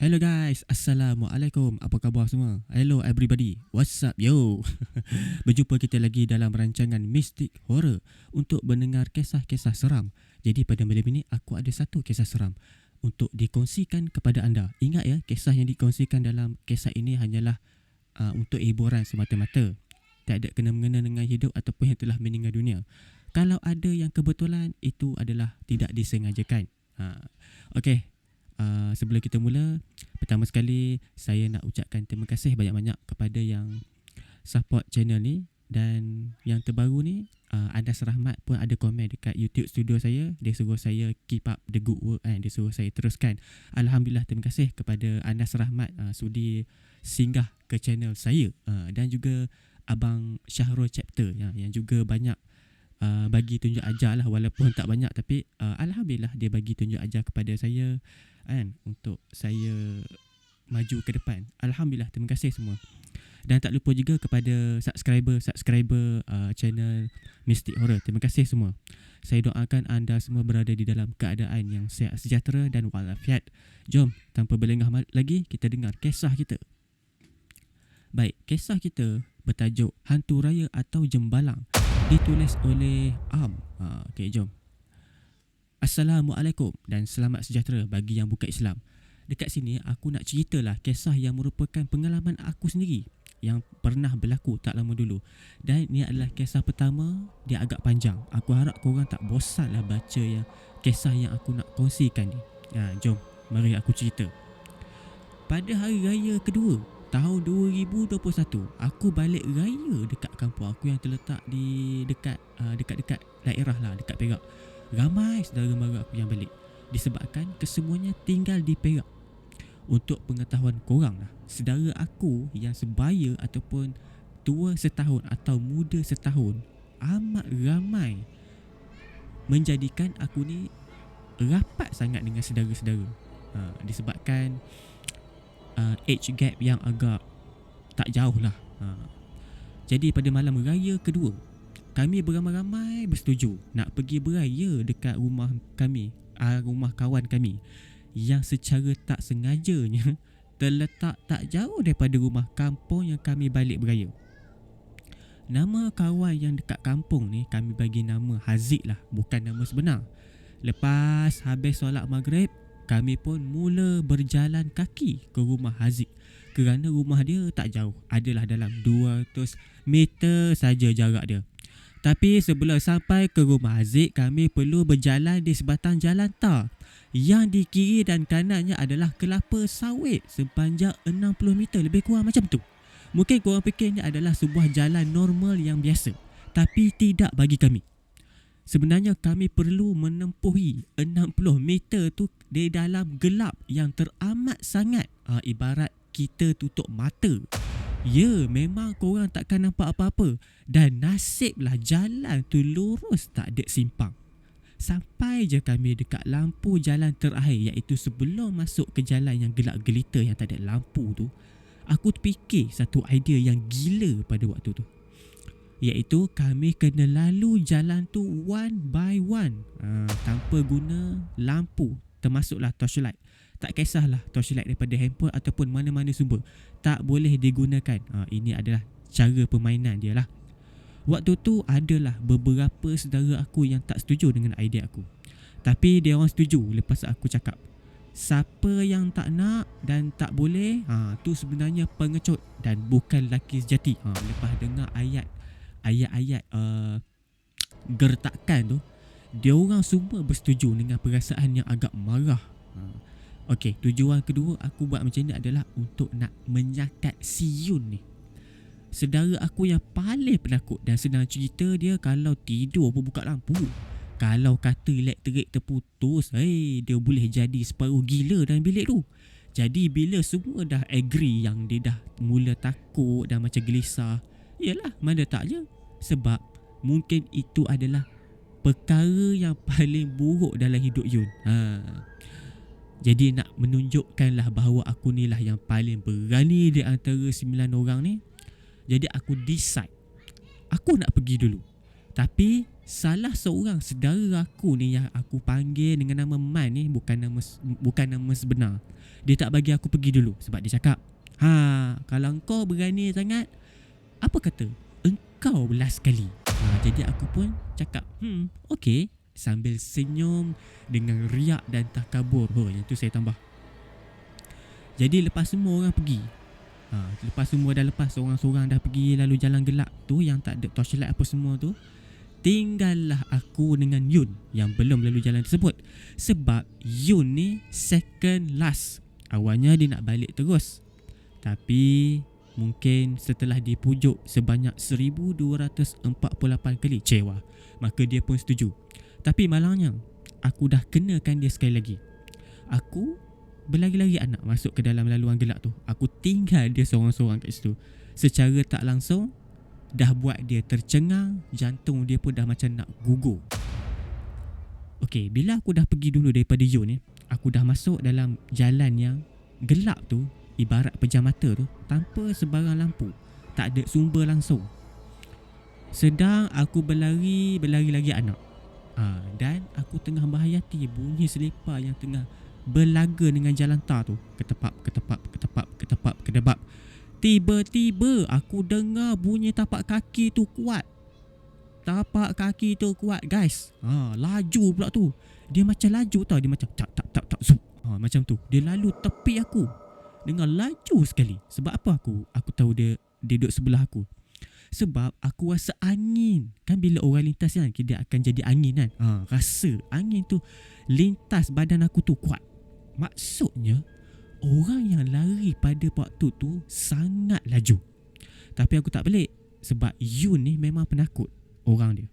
Hello guys, Assalamualaikum. Apa khabar semua? Hello everybody. What's up yo? Berjumpa kita lagi dalam rancangan Mystic Horror untuk mendengar kisah-kisah seram. Jadi pada malam ini aku ada satu kisah seram untuk dikongsikan kepada anda. Ingat ya, kisah yang dikongsikan dalam kisah ini hanyalah untuk hiburan semata-mata. Tak ada kena-mengena dengan hidup ataupun yang telah meninggal dunia. Kalau ada yang kebetulan, itu adalah tidak disengajakan. Okey. Sebelum kita mula, pertama sekali saya nak ucapkan terima kasih banyak-banyak kepada yang support channel ni. Dan yang terbaru ni, Anas Rahmat pun ada komen dekat YouTube studio saya. Dia suruh saya keep up the good work kan. Dia suruh saya teruskan. Alhamdulillah, terima kasih kepada Anas Rahmat sudi singgah ke channel saya. Dan juga Abang Syahrul Chapter yang juga banyak bagi tunjuk ajar lah, walaupun tak banyak, tapi Alhamdulillah dia bagi tunjuk ajar kepada saya kan, untuk saya maju ke depan. Alhamdulillah, terima kasih semua. Dan tak lupa juga kepada subscriber channel Mystic Horror. Terima kasih semua. Saya doakan anda semua berada di dalam keadaan yang sihat sejahtera dan walafiat. Jom, tanpa berlengah lagi, kita dengar kisah kita. Baik, kisah kita bertajuk Hantu Raya atau Jembalang, ditulis oleh Am. Okey, jom. Assalamualaikum dan selamat sejahtera bagi yang bukan Islam. Dekat sini aku nak ceritalah kisah yang merupakan pengalaman aku sendiri yang pernah berlaku tak lama dulu. Dan ini adalah kisah pertama, dia agak panjang. Aku harap korang tak bosanlah baca yang kisah yang aku nak kongsikan ni. Jom, mari aku cerita. Pada hari raya kedua tahun 2021, aku balik raya dekat kampung aku yang terletak di dekat daerah lah, dekat Perak. Ramai saudara mara aku yang balik disebabkan kesemuanya tinggal di Perak. Untuk pengetahuan korang lah, saudara aku yang sebaya ataupun tua setahun atau muda setahun amat ramai, menjadikan aku ni rapat sangat dengan saudara-saudara. Disebabkan age gap yang agak tak jauh lah. Jadi pada malam raya kedua, kami beramai-ramai bersetuju nak pergi beraya dekat rumah kami, rumah kawan kami yang secara tak sengajanya terletak tak jauh daripada rumah kampung yang kami balik beraya. Nama kawan yang dekat kampung ni kami bagi nama Haziq lah, bukan nama sebenar. Lepas habis solat maghrib, kami pun mula berjalan kaki ke rumah Haziq kerana rumah dia tak jauh, adalah dalam 200 meter saja jarak dia. Tapi sebelum sampai ke rumah Haziq, kami perlu berjalan di sebatang jalan tar yang di kiri dan kanannya adalah kelapa sawit sepanjang 60 meter, lebih kurang macam tu. Mungkin korang fikir ni adalah sebuah jalan normal yang biasa, tapi tidak bagi kami. Sebenarnya kami perlu menempuhi 60 meter tu di dalam gelap yang teramat sangat. Ibarat kita tutup mata. Ya, memang korang takkan nampak apa-apa. Dan nasiblah jalan tu lurus, tak ada simpang. Sampai je kami dekat lampu jalan terakhir, iaitu sebelum masuk ke jalan yang gelap gelita yang tak ada lampu tu, aku terfikir satu idea yang gila pada waktu tu, iaitu kami kena lalu jalan tu one by one, tanpa guna lampu, termasuklah torchlight. Tak kisahlah torchlight daripada handphone ataupun mana-mana sumber, tak boleh digunakan. Ini adalah cara permainan dia lah. Waktu tu adalah beberapa saudara aku yang tak setuju dengan idea aku, tapi dia orang setuju lepas aku cakap. Siapa yang tak nak dan tak boleh, tu sebenarnya pengecut dan bukan lelaki sejati. Lepas dengar ayat-ayat gertakan tu, dia orang semua bersetuju dengan perasaan yang agak marah. Okey, tujuan kedua aku buat macam ni adalah untuk nak menyakat si Yun ni. Saudara aku yang paling penakut, dan senang cerita dia kalau tidur pun buka lampu. Kalau kata elektrik terputus, dia boleh jadi separuh gila dalam bilik tu. Jadi bila semua dah agree yang dia dah mula takut dan macam gelisah, yalah, mana tak je. Sebab mungkin itu adalah perkara yang paling buruk dalam hidup Yun. Jadi nak menunjukkanlah bahawa aku ni lah yang paling berani di antara 9 orang ni. Jadi aku decide aku nak pergi dulu. Tapi salah seorang saudara aku ni yang aku panggil dengan nama Man ni, bukan nama sebenar. Dia tak bagi aku pergi dulu sebab dia cakap, kalau kau berani sangat, apa kata engkau last sekali. Jadi aku pun cakap, okey, sambil senyum dengan riak dan takabur. Yang tu saya tambah. Jadi lepas semua orang pergi, lepas semua dah lepas, seorang-seorang dah pergi lalu jalan gelap tu yang tak ada torchlight apa semua tu, tinggallah aku dengan Yun yang belum lalu jalan tersebut. Sebab Yun ni second last. Awalnya dia nak balik terus, tapi mungkin setelah dipujuk sebanyak 1248 kali cewa, maka dia pun setuju. Tapi malangnya, aku dah kenakan dia sekali lagi. Aku berlari-lari anak masuk ke dalam laluan gelap tu. Aku tinggal dia seorang-seorang kat situ. Secara tak langsung dah buat dia tercengang, jantung dia pun dah macam nak gugur. Okey, bila aku dah pergi dulu daripada Yun ni, aku dah masuk dalam jalan yang gelap tu, ibarat pejam mata tu, tanpa sebarang lampu, tak ada sumber langsung. Sedang aku berlari-lari anak. Dan aku tengah menghayati bunyi selipar yang tengah berlaga dengan jalan tar tu. Ketepap, kedebap. Tiba-tiba aku dengar bunyi tapak kaki tu kuat. Guys. Laju pula tu. Dia macam laju tau. Dia macam tak zoom. Macam tu. Dia lalu tepi aku dengan laju sekali. Sebab apa aku tahu dia duduk sebelah aku? Sebab aku rasa angin. Kan bila orang lintas kan, dia akan jadi angin kan. Rasa angin tu lintas badan aku tu kuat. Maksudnya orang yang lari pada waktu tu sangat laju. Tapi aku tak pelik, sebab Yun ni memang penakut orang dia.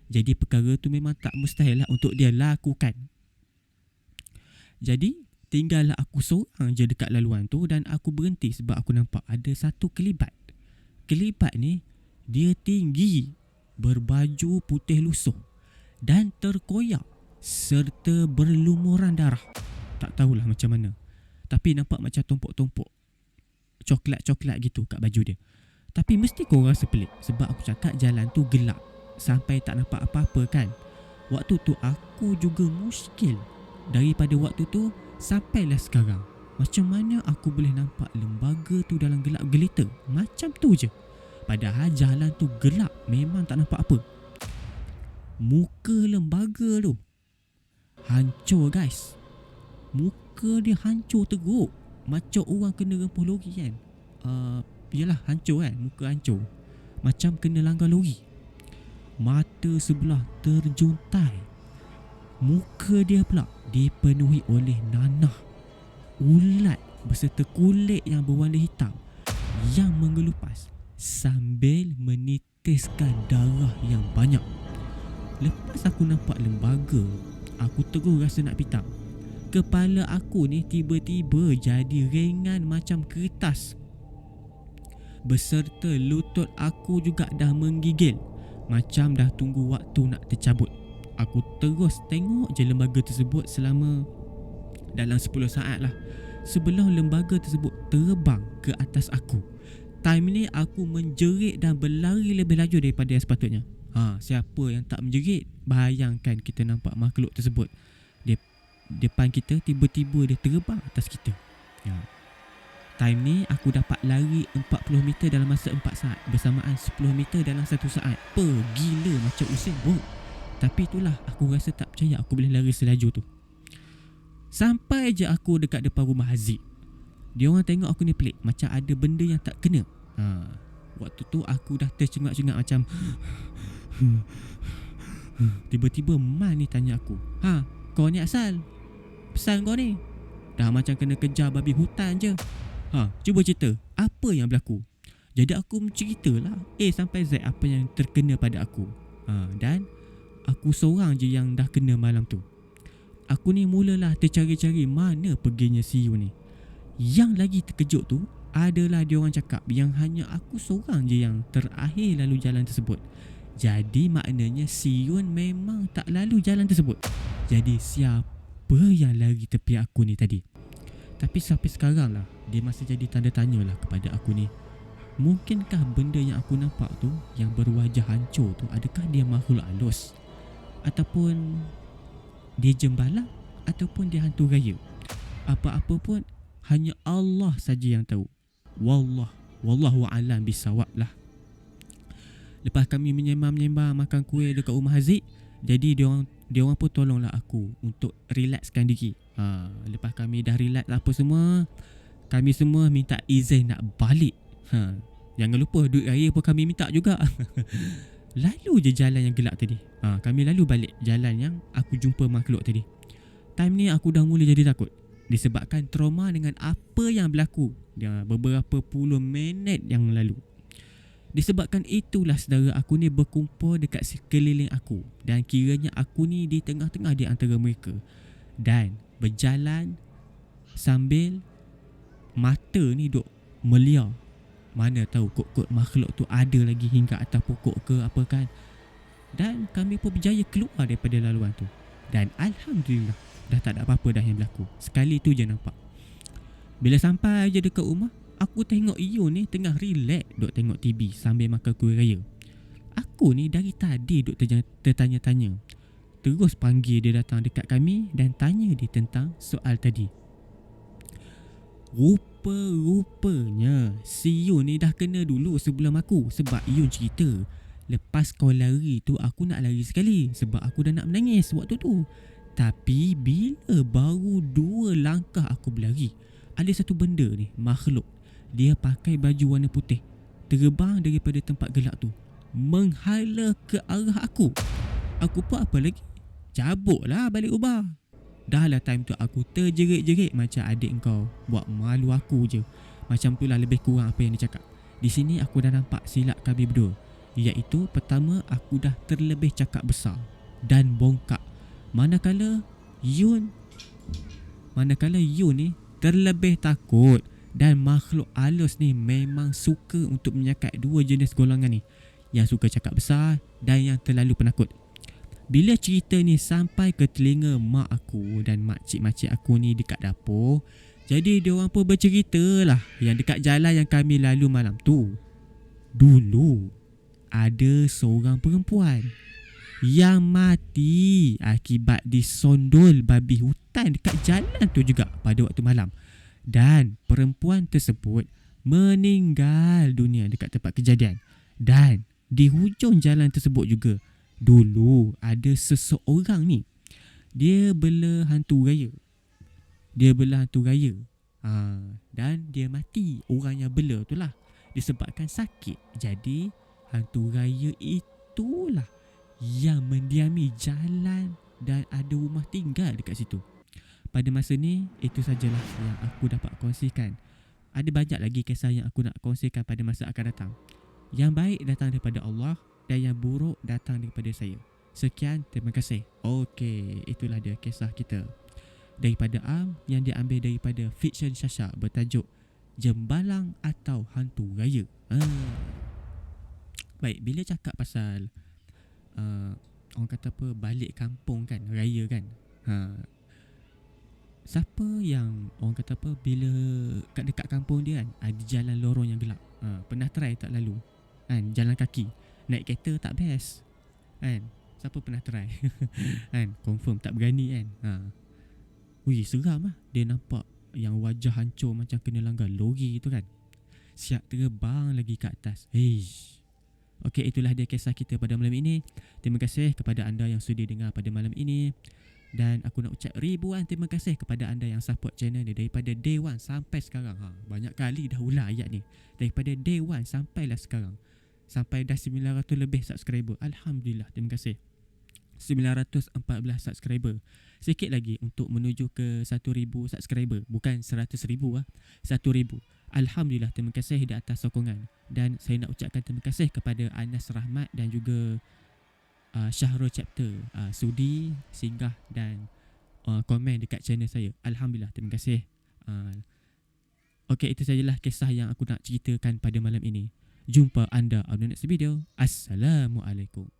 Jadi perkara tu memang tak mustahil lah untuk dia lakukan. Jadi tinggallah aku seorang je dekat laluan tu, dan aku berhenti sebab aku nampak ada satu kelibat. Kelibat ni dia tinggi, berbaju putih lusuh dan terkoyak serta berlumuran darah. Tak tahulah macam mana, tapi nampak macam tumpuk-tumpuk coklat-coklat gitu kat baju dia. Tapi mesti kau rasa pelik sebab aku cakap jalan tu gelap sampai tak nampak apa-apa kan. Waktu tu aku juga muskil. Daripada waktu tu sampailah sekarang, macam mana aku boleh nampak lembaga tu dalam gelap gelita macam tu je, padahal jalan tu gelap, memang tak nampak apa. Muka lembaga tu hancur guys. Muka dia hancur teruk, macam orang kena rempuh lori kan. Yelah, hancur kan, muka hancur macam kena langgar lori. Mata sebelah terjuntai. Muka dia pula dipenuhi oleh nanah ulat beserta kulit yang berwarna hitam yang mengelupas sambil menitiskan darah yang banyak. Lepas aku nampak lembaga, aku terus rasa nak pitam. Kepala aku ni tiba-tiba jadi ringan macam kertas, beserta lutut aku juga dah menggigil, macam dah tunggu waktu nak tercabut. Aku terus tengok je lembaga tersebut selama dalam 10 saat lah, sebelum lembaga tersebut terbang ke atas aku. Time ni aku menjerit dan berlari lebih laju daripada yang sepatutnya. Siapa yang tak menjerit? Bayangkan kita nampak makhluk tersebut depan kita, tiba-tiba dia terbang atas kita. Time ni aku dapat lari 40 meter dalam masa 4 saat, bersamaan 10 meter dalam 1 saat. Gila macam Usain Bolt. Tapi itulah, aku rasa tak percaya aku boleh lari selaju tu. Sampai je aku dekat depan rumah Haziq. Dia orang tengok aku ni pelik, macam ada benda yang tak kena. Waktu tu aku dah tercengak-cengak macam tiba-tiba Man ni tanya aku, kau ni asal? Pesan kau ni dah macam kena kejar babi hutan je. Cuba cerita, apa yang berlaku? Jadi aku menceritalah A sampai Z apa yang terkena pada aku. Dan aku seorang je yang dah kena malam tu. Aku ni mulalah tercari-cari mana perginya si Yun ni. Yang lagi terkejut tu adalah dia orang cakap yang hanya aku seorang je yang terakhir lalu jalan tersebut. Jadi maknanya si Yun memang tak lalu jalan tersebut. Jadi siapa yang lari tepi aku ni tadi? Tapi sampai sekarang lah dia masih jadi tanda tanya lah kepada aku ni. Mungkinkah benda yang aku nampak tu, yang berwajah hancur tu, adakah dia makhluk halus? ataupun dia jembalang, ataupun dia hantu raya. Apa-apa pun hanya Allah saja yang tahu. Wallahu a'lam bisawab lah. Lepas kami menyembah makan kuih dekat rumah Haziq, jadi dia orang pun tolonglah aku untuk relaxkan diri. Lepas kami dah relax apa semua, kami semua minta izin nak balik. Jangan lupa duit raya pun kami minta juga. Lalu je jalan yang gelap tadi. Kami lalu balik jalan yang aku jumpa makhluk tadi. Time ni aku dah mula jadi takut, disebabkan trauma dengan apa yang berlaku beberapa puluh minit yang lalu. Disebabkan itulah saudara aku ni berkumpul dekat sekeliling aku, dan kiranya aku ni di tengah-tengah di antara mereka, dan berjalan sambil mata ni duk meliar. Mana tahu kot-kot makhluk tu ada lagi hingga atas pokok ke apa kan. Dan kami pun berjaya keluar daripada laluan tu. Dan Alhamdulillah dah tak ada apa-apa dah yang berlaku. Sekali tu je nampak. Bila sampai je dekat rumah, aku tengok Iyun ni tengah relax duk tengok TV sambil makan kuih raya. Aku ni dari tadi duk tertanya-tanya. Terus panggil dia datang dekat kami dan tanya dia tentang soal tadi. Rupanya si Yun ni dah kena dulu sebelum aku. Sebab Yun cerita, lepas kau lari tu aku nak lari sekali sebab aku dah nak menangis waktu tu. Tapi bila baru 2 langkah aku berlari, ada satu benda ni, makhluk. Dia pakai baju warna putih, terbang daripada tempat gelap tu, menghala ke arah aku. Aku pun apa lagi, cabutlah balik rumah. Dah lah time tu aku terjerit-jerit macam adik kau buat malu aku je. Macam tu lah lebih kurang apa yang dia cakap. Di sini aku dah nampak silap kami berdua, iaitu pertama aku dah terlebih cakap besar dan bongkak, Manakala Yun ni terlebih takut. Dan makhluk halus ni memang suka untuk menyakat 2 jenis golongan ni, yang suka cakap besar dan yang terlalu penakut. Bila cerita ni sampai ke telinga mak aku dan makcik-makcik aku ni dekat dapur, jadi diorang pun bercerita lah yang dekat jalan yang kami lalu malam tu, dulu ada seorang perempuan yang mati akibat disondol babi hutan dekat jalan tu juga pada waktu malam. Dan perempuan tersebut meninggal dunia dekat tempat kejadian. Dan di hujung jalan tersebut juga, dulu ada seseorang ni, dia bela hantu raya. Dan dia mati, orang yang bela tu lah, disebabkan sakit. Jadi hantu raya itulah yang mendiami jalan dan ada rumah tinggal dekat situ. Pada masa ni, itu sajalah yang aku dapat kongsikan. Ada banyak lagi kisah yang aku nak kongsikan pada masa akan datang. Yang baik datang daripada Allah dan yang buruk datang daripada saya. Sekian, terima kasih. Okey, itulah dia kisah kita daripada Am yang diambil daripada Fiction Syasha bertajuk Jembalang atau Hantu Raya. Baik, bila cakap pasal orang kata apa, balik kampung kan, raya kan, siapa yang orang kata apa, bila kat dekat kampung dia kan ada jalan lorong yang gelap, pernah try tak lalu kan, jalan kaki, naik kereta tak best kan, siapa pernah try? Kan confirm tak berani kan. Seram lah, dia nampak yang wajah hancur macam kena langgar lori tu kan, siap terbang lagi ke atas. Okey, itulah dia kisah kita pada malam ini. Terima kasih kepada anda yang sudi dengar pada malam ini. Dan aku nak ucap ribuan terima kasih kepada anda yang support channel ni daripada day 1 sampai sekarang. Banyak kali dah ulang ayat ni. Daripada day 1 sampailah sekarang. Sampai dah 900 lebih subscriber. Alhamdulillah, terima kasih. 914 subscriber. Sikit lagi untuk menuju ke 1000 subscriber. Bukan 100,000 1,000. Alhamdulillah, terima kasih di atas sokongan. Dan saya nak ucapkan terima kasih kepada Anas Rahmat dan juga Syahrul Chapter sudi singgah dan komen dekat channel saya. Alhamdulillah, terima kasih. Okey, itu sajalah kisah yang aku nak ceritakan pada malam ini. Jumpa anda on the next video. Assalamualaikum.